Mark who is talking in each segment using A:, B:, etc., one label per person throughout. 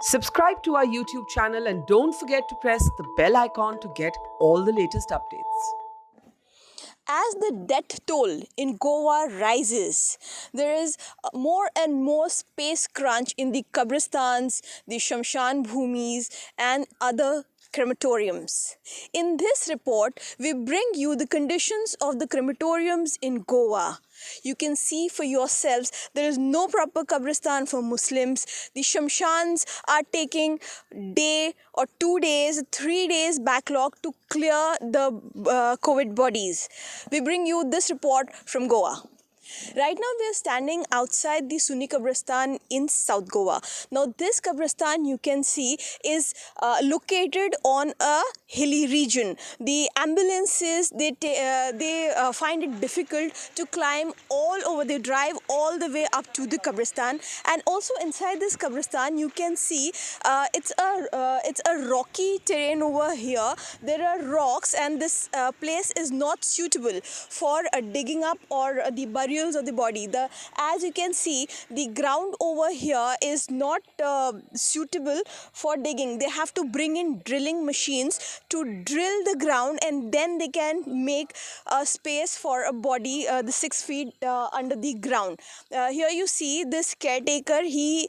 A: Subscribe to our YouTube channel and don't forget to press the bell icon to get all the latest updates.
B: As the death toll in Goa rises, there is more and more space crunch in the Kabristans, the Shamshan Bhumis, and other crematoriums. In this report, we bring you the conditions of the crematoriums in Goa. You can see for yourselves there is no proper Kabristan for Muslims. The Shamshans are taking day or 2 days, 3 days backlog to clear the COVID bodies. We bring you this report from Goa. Right now we are standing outside the Sunni Kabristan in South Goa. Now this Kabristan you can see is located on a hilly region. The ambulances they find it difficult to climb all over. They drive all the way up to the Kabristan, and also inside this Kabristan you can see it's a rocky terrain over here. There are rocks, and this place is not suitable for digging up or the burials of the body. As you can see, the ground over here is not suitable for digging. They have to bring in drilling machines to drill the ground, and then they can make a space for a body the 6 feet under the ground. Here you see this caretaker. He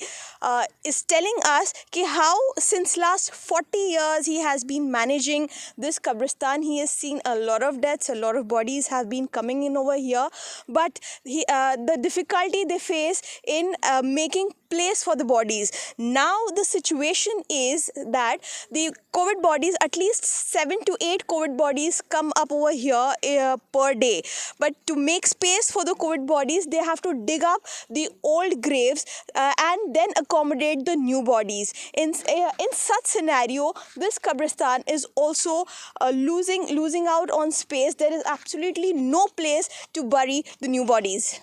B: is telling us how since last 40 years he has been managing this Kabristan. He has seen a lot of deaths, a lot of bodies have been coming in over here, but the difficulty they face in making place for the bodies. Now the situation is that the COVID bodies, at least 7 to 8 COVID bodies come up over here per day. But to make space for the COVID bodies, they have to dig up the old graves and then accommodate the new bodies. In such scenario, this Kabristan is also losing out on space. There is absolutely no place to bury the new bodies.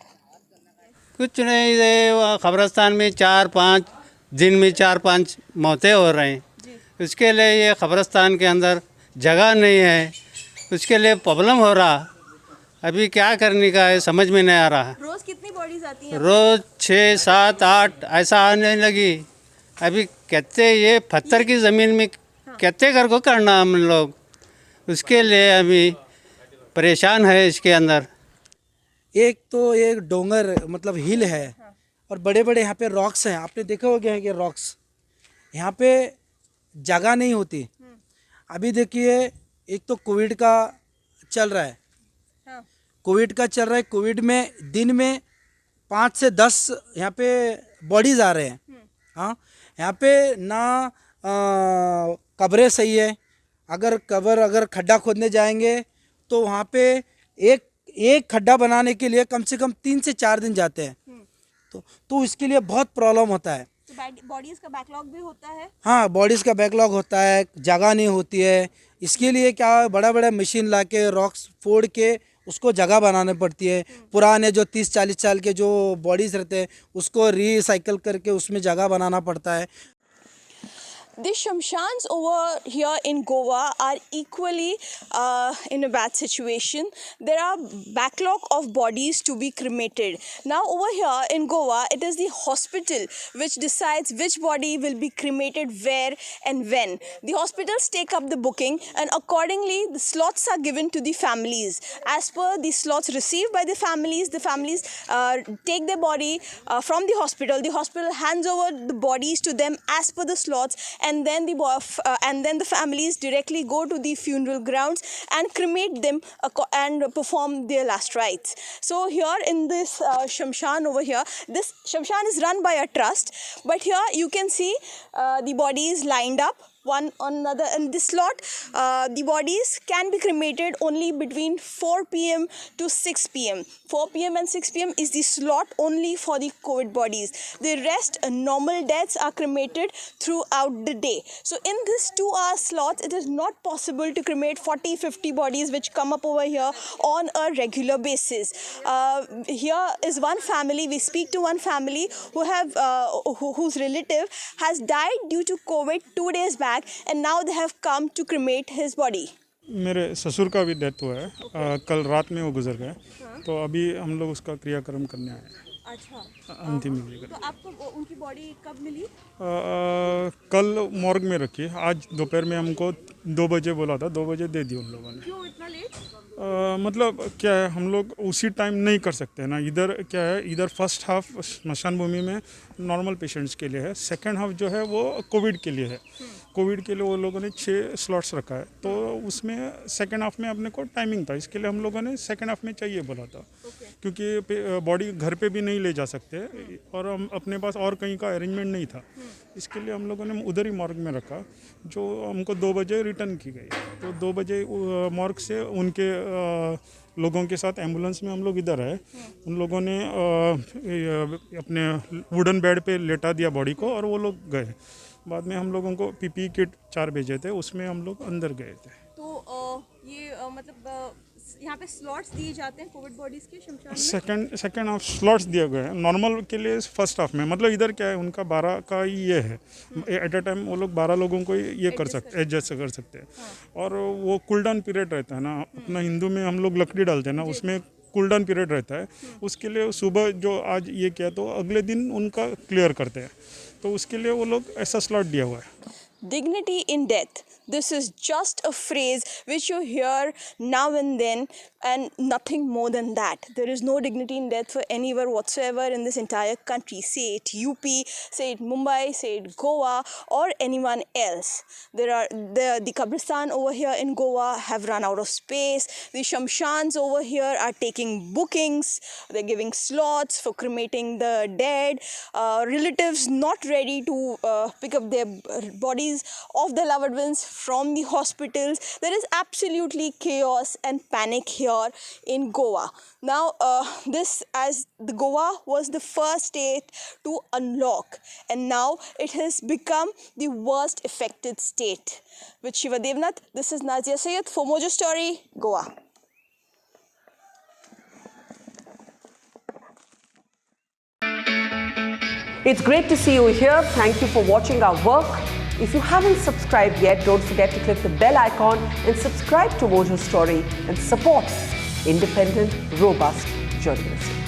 C: कुछ नहीं, ये ख़बरस्तान में 4-5 दिन में 4-5 मौतें हो रही हैं। उसके लिए ये ख़बरस्तान के अंदर जगह नहीं है, उसके लिए प्रॉब्लम हो रहा। अभी क्या करने का है समझ में नहीं आ रहा।
B: रोज़ कितनी बॉडीज आती हैं?
C: रोज़ 6, 7, 8 ऐसा आने लगी। अभी कहते ये पत्थर की ज़मीन में कहते घर को करना हम लोग, उसके लिए अभी परेशान है। इसके अंदर
D: एक तो एक डोंगर मतलब हिल है, और बड़े बड़े यहाँ पे रॉक्स हैं। आपने देखा होगा कि रॉक्स यहाँ पे जगह नहीं होती। अभी देखिए, एक तो कोविड का चल रहा है, कोविड में दिन में 5 से 10 यहाँ पे बॉडीज आ रहे हैं। हाँ, यहाँ पे ना कब्रें सही है। अगर खड्डा खोदने जाएंगे तो वहाँ पे एक खड्डा बनाने के लिए कम से कम 3 से 4 दिन जाते हैं। तो इसके लिए बहुत प्रॉब्लम होता है।
B: तो बॉडीज का बैकलॉग भी होता है।
D: हाँ, बॉडीज का बैकलॉग होता है, जगह नहीं होती है। इसके लिए क्या बड़ा मशीन ला के रॉक्स फोड़ के उसको जगह बनानी पड़ती है। पुराने जो 30-40 साल के जो बॉडीज रहते हैं उसको रिसाइकल करके उसमें जगह बनाना पड़ता है।
B: The Shamshans over here in Goa are equally in a bad situation. There are backlog of bodies to be cremated. Now over here in Goa, it is the hospital which decides which body will be cremated where and when. The hospitals take up the booking, and accordingly the slots are given to the families. As per the slots received by the families take their body from the hospital hands over the bodies to them as per the slots, and then the families directly go to the funeral grounds and cremate them and perform their last rites. So here in this Shamshan over here, this Shamshan is run by a trust, but here you can see the bodies lined up one on another. In this slot, the bodies can be cremated only between 4 p.m. to 6 p.m. 4 p.m. and 6 p.m. is the slot only for the COVID bodies. The rest normal deaths are cremated throughout the day. So in this 2-hour slot, it is not possible to cremate 40-50 bodies which come up over here on a regular basis. Here is one family. We speak to one family whose relative has died due to COVID 2 days back, and now they have come to cremate his body.
E: मेरे ससुर का भी death हुआ है। कल रात में वो गुजर गए। तो अभी हम लोग उसका क्रियाक्रम करने आए हैं।
B: अच्छा,
E: अंतिम मिली
B: तो आपको उनकी बॉडी कब मिली?
E: कल मॉर्ग में रखी, आज दोपहर में हमको 2 बजे बोला था, 2 बजे दे दी उन लोगों ने।
B: क्यों इतना लेट?
E: मतलब क्या है, हम लोग उसी टाइम नहीं कर सकते ना। इधर क्या है, इधर फर्स्ट हाफ स्मशान भूमि में नॉर्मल पेशेंट्स के लिए है, सेकंड हाफ जो है वो कोविड के लिए है। कोविड के लिए वो लोगों ने 6 स्लॉट्स रखा है, तो उसमें सेकंड हाफ में अपने को टाइमिंग था, इसके लिए हम लोगों ने सेकंड हाफ में चाहिए बोला था। क्योंकि बॉडी घर पे भी नहीं ले जा सकते और हम अपने पास और कहीं का अरेंजमेंट नहीं था, इसके लिए हम लोगों ने उधर ही मॉर्ग में रखा, जो हमको 2 बजे रिटर्न की गई। तो 2 बजे मॉर्ग से उनके लोगों के साथ एम्बुलेंस में हम लोग इधर आए। उन लोगों ने अपने वुडन बेड पे लेटा दिया बॉडी को और वो लोग गए। बाद में हम लोगों को पीपी किट 4 भेजे थे, उसमें हम लोग अंदर गए थे।
B: तो ये मतलब यहाँ पे स्लॉट्स दिए जाते हैं कोविड बॉडीज के शमशान में?
E: सेकंड हाफ स्लॉट्स दिए गए हैं, नॉर्मल के लिए फर्स्ट हाफ में। मतलब इधर क्या है, उनका 12 का ही ये है, एट अ टाइम वो लोग 12 लोगों को ये कर सकते, एडजस्ट कर सकते हैं। और वो कूल डाउन पीरियड रहता है ना, अपना हिंदू में हम लोग लकड़ी डालते हैं ना, उसमें कूल डाउन पीरियड रहता है। उसके लिए सुबह जो आज ये किया तो अगले दिन उनका क्लियर करते हैं, तो उसके लिए वो लोग ऐसा स्लॉट दिया हुआ है।
B: Dignity in death. This is just a phrase which you hear now and then, and nothing more than that. There is no dignity in death for anywhere whatsoever in this entire country. Say it UP, say it Mumbai, say it Goa, or anyone else. There are the Kabristan over here in Goa have run out of space. The Shamshans over here are taking bookings. They're giving slots for cremating the dead. Relatives not ready to pick up their bodies of their loved ones from the hospitals. There is absolutely chaos and panic here in Goa. Now, this as the Goa was the first state to unlock, and now it has become the worst affected state. With Shiva Devnath, this is Nazia Sayed for Mojo Story, Goa.
A: It's great to see you here. Thank you for watching our work. If you haven't subscribed yet, don't forget to click the bell icon and subscribe to Mojo Story and support independent, robust journalism.